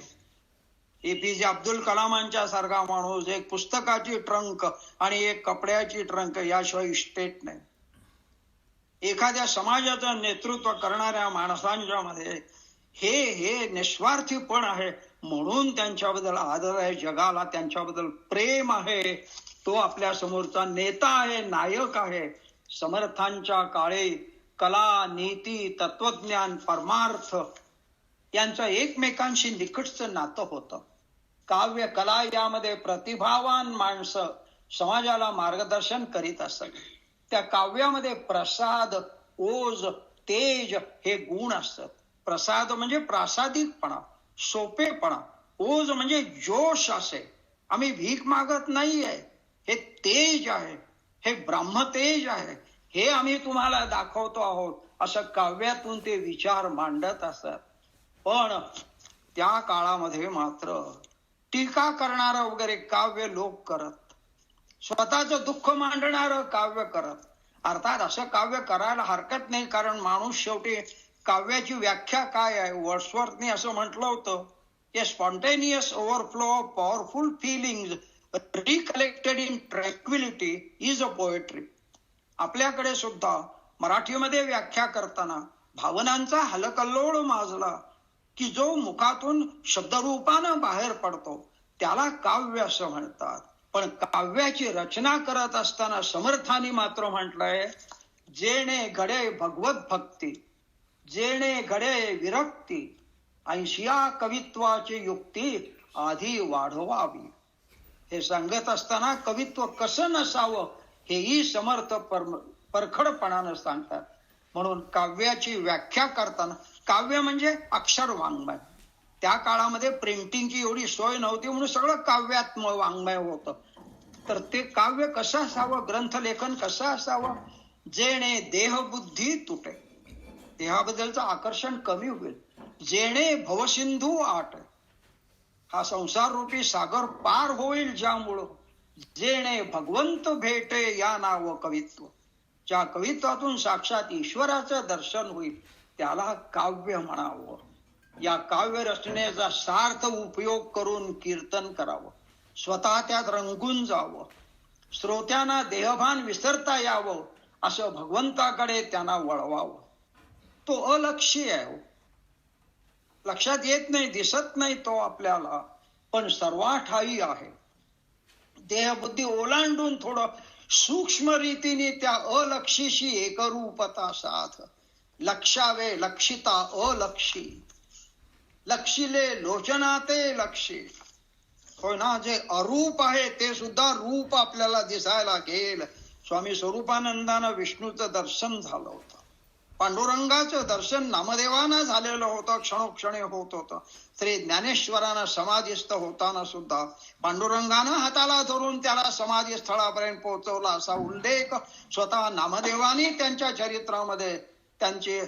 APJ अब्दुल कलामांच्या सारखा माणूस एक पुस्तकाची ट्रंक आणि एक कपड्याची ट्रंक याशिवाय इस्टेट नाही. एखाद्या समाजाचं नेतृत्व करणाऱ्या माणसांच्या मध्ये हे निस्वार्थीपण आहे, म्हणून त्यांच्याबद्दल आदर आहे, जगाला त्यांच्याबद्दल प्रेम आहे. तो आपल्या समोरचा नेता आहे, नायक आहे. समर्थांच्या काळी कला, नीती, तत्वज्ञान, परमार्थ यांचं एकमेकांशी निकटचं नातं होतं. काव्य कला यामध्ये प्रतिभावान माणसं समाजाला मार्गदर्शन करीत असत. त्या काव्यामध्ये प्रसाद, ओज, तेज हे गुण असतात. प्रसाद म्हणजे प्रासादिकपणा, सोपेपणा. ओज म्हणजे जोश असे, आम्ही भीक मागत नाहीये, हे तेज आहे, हे ब्रह्मतेज आहे, हे आम्ही तुम्हाला दाखवतो आहोत, असं काव्यातून ते विचार मांडत असतात. पण त्या काळामध्ये मात्र टीका करणारं वगैरे काव्य लोक करत, स्वतःचं दुःख मांडणारं काव्य करत. अर्थात असं काव्य करायला हरकत नाही, कारण माणूस शेवटी, काव्याची व्याख्या काय आहे? वर्ड्सवर्थने असं म्हटलं होतं, ए spontaneous overflow of powerful feelings recollected in tranquillity is a poetry. आपल्याकडे सुद्धा मराठीमध्ये व्याख्या करताना भावनांचा हलकल्लोळ माजला की जो मुखातून शब्दरूपानं बाहेर पडतो त्याला काव्य असं म्हणतात. पण काव्याची रचना करत असताना समर्थांनी मात्र म्हटलंय, जेणे घडे भगवत भक्ती, जेणे घडे विरक्ती, ऐशिया कवित्वाची युक्ती आधी वाढवावी. हे सांगत असताना कवित्व कसं नसावं हेही समर्थ परखडपणानं सांगतात. म्हणून काव्याची व्याख्या करताना, काव्य म्हणजे अक्षर वाङ्मय. त्या काळामध्ये प्रिंटिंगची एवढी सोय नव्हती, म्हणून सगळं काव्यात वाङ्मय होतं. तर ते काव्य कसं असावं, ग्रंथलेखन कसं असावं? जेणे देहबुद्धी तुटे, देहाबद्दलचं आकर्षण कमी होईल. जेणे भवसिंधू आट, हा संसार रूपी सागर पार होईल ज्यामुळं. जेणे भगवंत भेटे या नाव कवित्व, ज्या कवित्वातून साक्षात ईश्वराचं दर्शन होईल त्याला काव्य म्हणावं. या काव्य रचनेचा सार्थ उपयोग करून कीर्तन करावं, स्वतः त्यात रंगून जावं, श्रोत्यांना देहभान विसरता यावं, असं भगवंताकडे त्यांना वळवावं. तो अलक्षी आहे हो. लक्षात येत नाही, दिसत नाही तो आपल्याला, पण सर्वाठायी आहे. देहबुद्धी ओलांडून थोडं सूक्ष्म रीतीने त्या अलक्षीशी एकरूपता साध. लक्षावे लक्षिता अलक्षी, लक्षिले लोचनाते लक्षी. होय ना, जे अरूप आहे ते सुद्धा रूप आपल्याला दिसायला लागेल. स्वामी स्वरूपानंदानं विष्णूचं दर्शन झालं होतं, पांडुरंगाचं दर्शन नामदेवानं झालेलं होतं, क्षणोक्षणी होत होतं. श्री ज्ञानेश्वरानं समाधीस्थ होताना सुद्धा पांडुरंगानं हाताला धरून त्याला समाधी स्थळापर्यंत पोहोचवला, असा उल्लेख स्वतः नामदेवानी त्यांच्या चरित्रामध्ये, त्यांची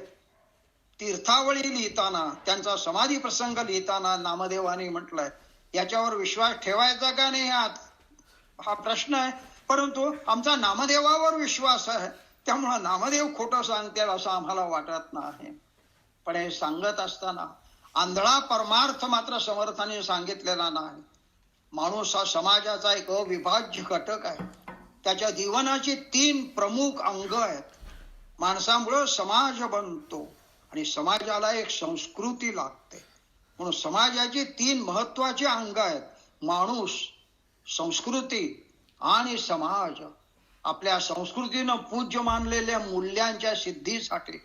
तीर्थावळी लिहिताना, त्यांचा समाधी प्रसंग लिहिताना नामदेवानी म्हटलंय. याच्यावर विश्वास ठेवायचा का नाही हा प्रश्न आहे, परंतु आमचा नामदेवावर विश्वास आहे, त्यामुळं नामदेव खोटं सांगतील असं आम्हाला वाटत नाही. पण हे सांगत असताना आंधळा परमार्थ मात्र समर्थाने सांगितलेला नाही. माणूस हा समाजाचा एक अविभाज्य घटक आहे. त्याच्या जीवनाची 3 प्रमुख अंग आहेत. माणसामुळं समाज बनतो आणि समाजाला एक संस्कृती लागते. म्हणून समाजाची 3 महत्वाची अंग आहेत: माणूस, संस्कृती आणि समाज. आपल्या संस्कृतीनं पूज्य मानलेल्या मूल्यांच्या सिद्धीसाठी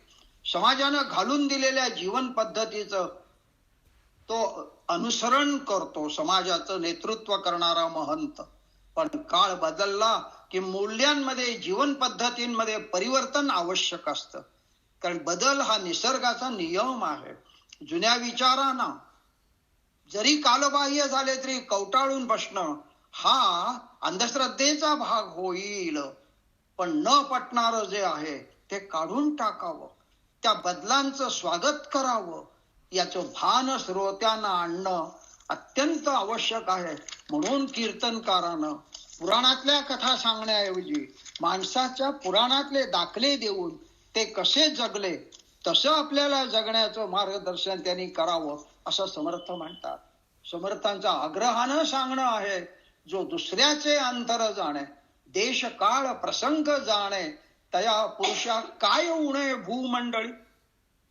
समाजानं घालून दिलेल्या जीवन पद्धतीचं तो अनुसरण करतो, समाजाचं नेतृत्व करणारा महंत. पण काळ बदलला की मूल्यांमध्ये, जीवन पद्धतींमध्ये परिवर्तन आवश्यक असतं, कारण बदल हा निसर्गाचा नियम आहे. जुन्या विचारांना जरी कालबाह्य झाले तरी कवटाळून बसणं हा अंधश्रद्धेचा भाग होईल. पण न पटणारं जे आहे ते काढून टाकावं, त्या बदलांचं स्वागत करावं, याचं भान श्रोत्यांना आणणं अत्यंत आवश्यक आहे. म्हणून कीर्तनकारानं पुराणातल्या कथा सांगण्याऐवजी माणसाच्या पुराणातले दाखले देऊन ते कसे जगले तसं आपल्याला जगण्याचं मार्गदर्शन त्यांनी करावं असं समर्थ म्हणतात. समर्थांचा आग्रहानं सांगणं आहे, जो दुसऱ्याचे अंतर जाणे, देश काळ प्रसंग जाणे, तया पुरुषा काय उणे भूमंडळी.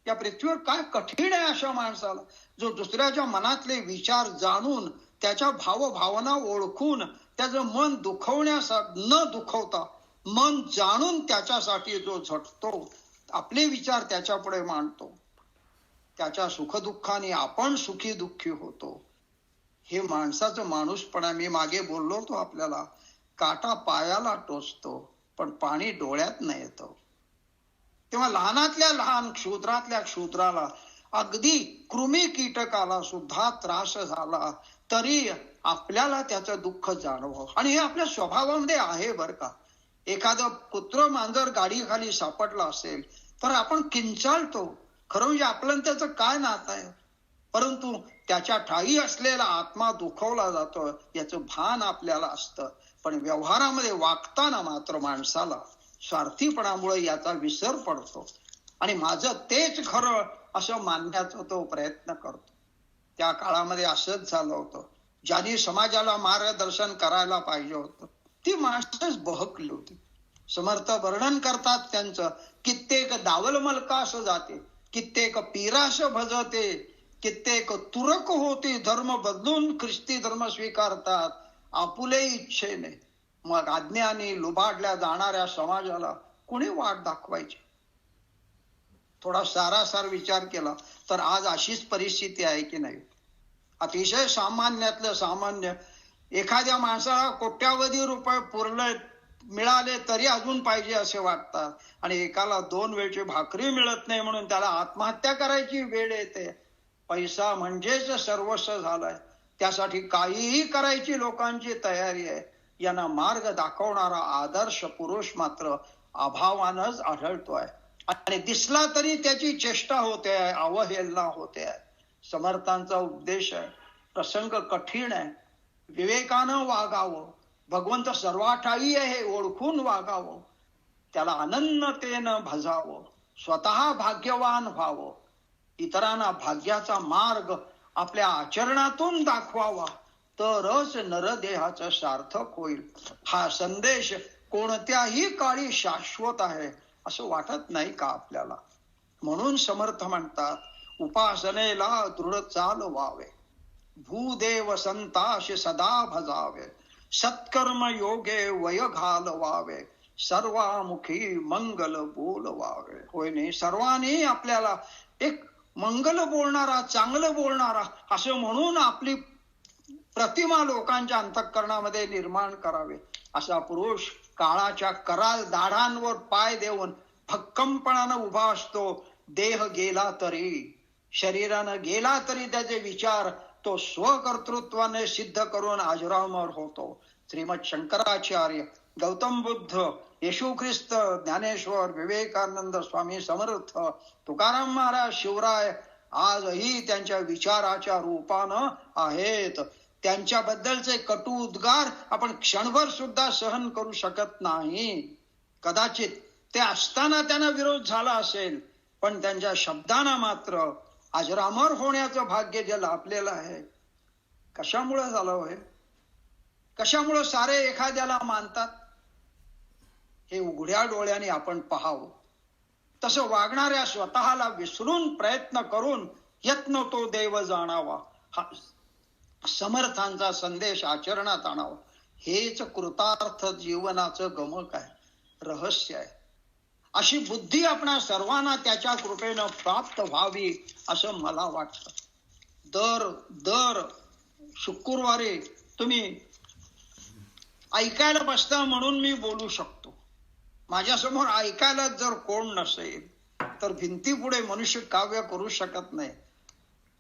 या पृथ्वीवर काय कठीण आहे अशा माणसाला, जो दुसऱ्याच्या मनातले विचार जाणून, त्याच्या भावभावना ओळखून, त्याचं मन दुखवण्यासाठी न दुखवता मन जाणून त्याच्यासाठी जो झटतो, आपले विचार त्याच्या पुढे मांडतो, त्याच्या सुखदुःखाने आपण सुखी दुःखी होतो. हे माणसाचं माणूसपणा. मी मागे बोललो होतो आपल्याला, काटा पायाला टोचतो पण पाणी डोळ्यात नाही येतो. तेव्हा लहानातल्या लहान, क्षुद्रातल्या क्षुद्राला, अगदी कृमी कीटकाला सुद्धा त्रास झाला तरी आपल्याला त्याचं दुःख जाणवं. आणि हे आपल्या स्वभावामध्ये आहे बरं का. एखादं कुत्र मांजर गाडीखाली सापडला असेल तर आपण किंचाळतो, खरं म्हणजे आपलं त्याचं काय नातं आहे, परंतु त्याच्या ठायी असलेला आत्मा दुखवला जातो याचं भान आपल्याला असतं. पण व्यवहारामध्ये वागताना मात्र माणसाला स्वार्थीपणामुळे याचा विसर पडतो आणि माझं तेच खरं असं मानण्याचा तो प्रयत्न करतो. त्या काळामध्ये असंच झालं होतं. ज्यांनी समाजाला मार्गदर्शन करायला पाहिजे होतं ती माणसंच बहकली होती. समर्थ वर्णन करतात त्यांचं, कित्येक दावल मलकास जाते, कित्येक पीरास भजते, कित्येक तुरक होती, धर्म बदलून ख्रिस्ती धर्म स्वीकारतात आपुले इच्छेने. मग अज्ञानी लुबाडल्या जाणाऱ्या समाजाला कोणी वाट दाखवायची? थोडा सारासार विचार केला तर आज अशीच परिस्थिती आहे की नाही. अतिशय सामान्यातलं सामान्य, एखाद्या माणसाला कोट्यावधी रुपये पुरले मिळाले तरी अजून पाहिजे असे वाटतात आणि एकाला 2 वेळची भाकरी मिळत नाही म्हणून त्याला आत्महत्या करायची वेळ येते. पैसा म्हणजेच सर्वस्व झालाय, त्यासाठी काहीही करायची लोकांची तयारी आहे. यांना मार्ग दाखवणारा आदर्श पुरुष मात्र अभावानच आढळतोय आणि दिसला तरी त्याची चेष्टा होते आहे, अवहेलना होते आहे. समर्थांचा उपदेश आहे, प्रसंग कठीण आहे, विवेकानं वागावं, भगवंत सर्वाठायी आहे ओळखून वागावं, त्याला अनन्यतेनं भजावं, स्वतः भाग्यवान व्हावं, इतरांना भाग्याचा मार्ग आपल्या आचरणातून दाखवावा, तरच नरदेहाचं सार्थक होईल. हा संदेश कोणत्याही काळी शाश्वत आहे असं वाटत नाही का आपल्याला? म्हणून समर्थ म्हणतात उपासनेला दृढ चाल व्हावे, भूदेव संताशी सदा भजावे, सत्कर्म योगे वय घालवावे, सर्वामुखी मंगल बोलवावे. होय नाही, सर्वांनी आपल्याला एक मंगल बोलणारा, चांगलं बोलणारा असं म्हणून आपली प्रतिमा लोकांच्या अंतःकरणामध्ये निर्माण करावे. असा पुरुष काळाच्या कराल दाढांवर पाय देऊन भक्कमपणानं उभा असतो. देह गेला तरी, शरीरानं गेला तरी त्याचे विचार तो स्वकर्तृत्वाने सिद्ध करून अजरामर होतो. श्रीमद शंकराचार्य, गौतम बुद्ध, येशू ख्रिस्त, ज्ञानेश्वर, विवेकानंद, स्वामी समर्थ, तुकाराम महाराज, शिवराय आजही त्यांच्या विचाराच्या रूपानं आहेत. त्यांच्याबद्दलचे कटू उद्गार आपण क्षणभर सुद्धा सहन करू शकत नाही. कदाचित ते असताना त्यांना विरोध झाला असेल, पण त्यांच्या शब्दांना मात्र अजरामर होण्याचं भाग्य जे लाभलेलं आहे. कशामुळे झालं होय? कशामुळे सारे एखाद्याला मानतात? हे उघड्या डोळ्याने आपण पाहावं. तसं वागणाऱ्या स्वतःला विसरून प्रयत्न करून यत्न तो देव जाणावा, हा समर्थांचा संदेश आचरणात आणावा. हेच कृतार्थ जीवनाचं गमक आहे, रहस्य आहे. अशी बुद्धी आपणा सर्वांना त्याच्या कृपेनं प्राप्त व्हावी असं मला वाटतं. दर शुक्रवारी तुम्ही ऐकायला बसता म्हणून मी बोलू शकतो. माझ्यासमोर ऐकायला जर कोण नसेल तर भिंतीपुढे मनुष्य काव्य करू शकत नाही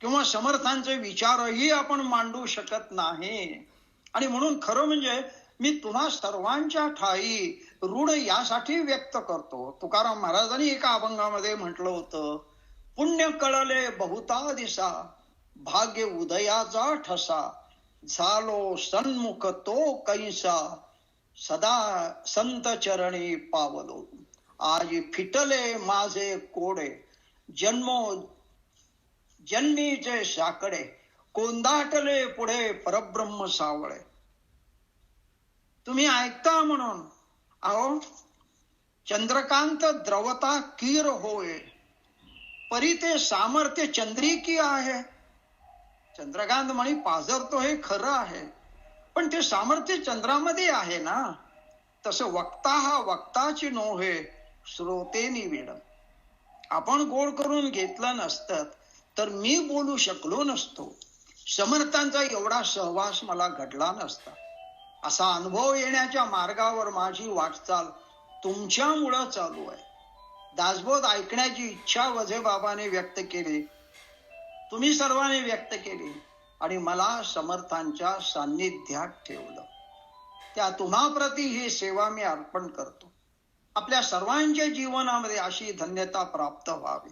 किंवा समर्थांचे विचारही आपण मांडू शकत नाही. आणि म्हणून खरं म्हणजे मी तुम्हा सर्वांच्या ठाई ऋण यासाठी व्यक्त करतो. तुकाराम महाराजांनी एका अभंगामध्ये म्हटलं होतं, पुण्य कळले बहुता दिसा, भाग्य उदयाचा ठसा, झालो सन्मुख तो कैसा, सदा संत चरणी पावलो, आज फिटले माझे कोडे, जन्मीचे साकडे, कोंदाटले पुढे परब्रह्म सावळे. तुम्ही ऐकता म्हणून अहो, चंद्रकांत द्रवता कीर होय, परी ते सामर्थ्य चंद्रिकी आहे. चंद्रकांत म्हणी पाझरतो हे खरं आहे, पण ते सामर्थ्य चंद्रामध्ये आहे ना. तसं वक्ता हा वक्ताची नोहे, श्रोतेनी वेड. आपण गोड करून घेतलं नसतं तर मी बोलू शकलो नसतो. समर्थांचा एवढा सहवास मला घडला नसता. असा अनुभव येण्याच्या मार्गावर माझी वाटचाल तुमच्यामुळं चालू आहे. दासबोध ऐकण्याची इच्छा वझे बाबाने व्यक्त केली, तुम्ही सर्वांनी व्यक्त केली आणि मला समर्थांच्या सान्निध्यात ठेवलं. त्या तुम्हाप्रती ही सेवा मी अर्पण करतो. आपल्या सर्वांच्या जीवनामध्ये अशी धन्यता प्राप्त व्हावी.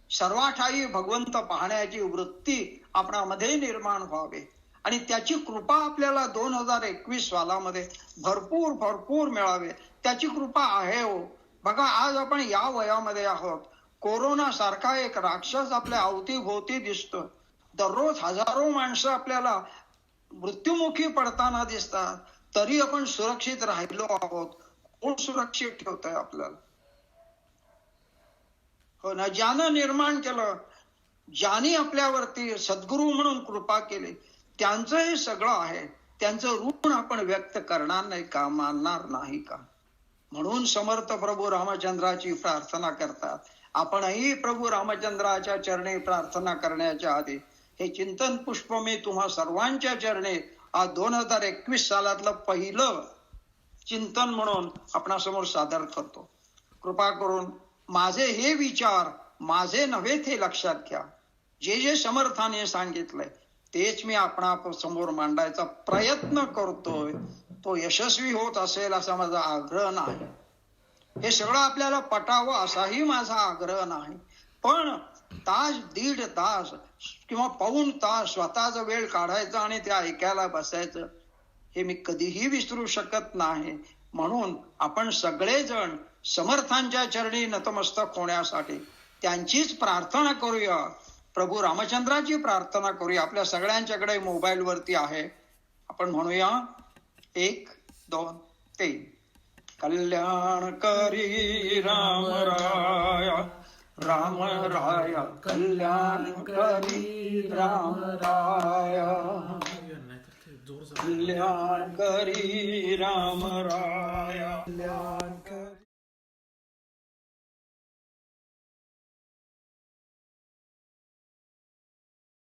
सर्वाठाई भगवंत पाहण्याची वृत्ती आपणामध्ये निर्माण व्हावी आणि त्याची कृपा आपल्याला 2021 सालामध्ये भरपूर मिळावे. त्याची कृपा आहे हो. बघा, आज आपण या वयामध्ये आहोत. कोरोना सारखा एक राक्षस आपल्या अवतीभोवती दिसतो. दररोज हजारो माणसं आपल्याला मृत्युमुखी पडताना दिसतात, तरी आपण सुरक्षित राहिलो आहोत. कोण सुरक्षित ठेवतंय आपल्याला? हो ना, ज्यानं निर्माण केलं, ज्याने आपल्यावरती सद्गुरू म्हणून कृपा केली, त्यांचं हे सगळं आहे. त्यांचं ऋण आपण व्यक्त करणार नाही का, मानणार नाही का? म्हणून समर्थ प्रभू रामचंद्राची प्रार्थना करतात. आपणही प्रभू रामचंद्राच्या चरणी प्रार्थना करण्याच्या आधी हे चिंतन पुष्प मी तुम्हा सर्वांच्या चरणी आज 2021 सालातलं पहिलं चिंतन म्हणून आपणासमोर सादर करतो. कृपा करून माझे हे विचार माझे नव्हे ते लक्षात घ्या. जे जे समर्थाने सांगितलंय तेच मी आपणा समोर मांडायचा प्रयत्न करतोय. तो यशस्वी होत असेल असा माझा आग्रह नाही. हे सगळं आपल्याला पटावं असाही माझा आग्रह नाही. पण तास, दीड तास किंवा पाऊण तास स्वतःचा वेळ काढायचा आणि ते ऐकायला बसायचं, हे मी कधीही विसरू शकत नाही. म्हणून आपण सगळेजण समर्थांच्या चरणी नतमस्तक होण्यासाठी त्यांचीच प्रार्थना करूया. प्रभू रामचंद्राची प्रार्थना करूया. आपल्या सगळ्यांच्याकडे मोबाईल वरती आहे. आपण म्हणूया 1, 2, 3. कल्याण करी राम राया, राम राया कल्याण करी राम राया कल्याण करी राम राया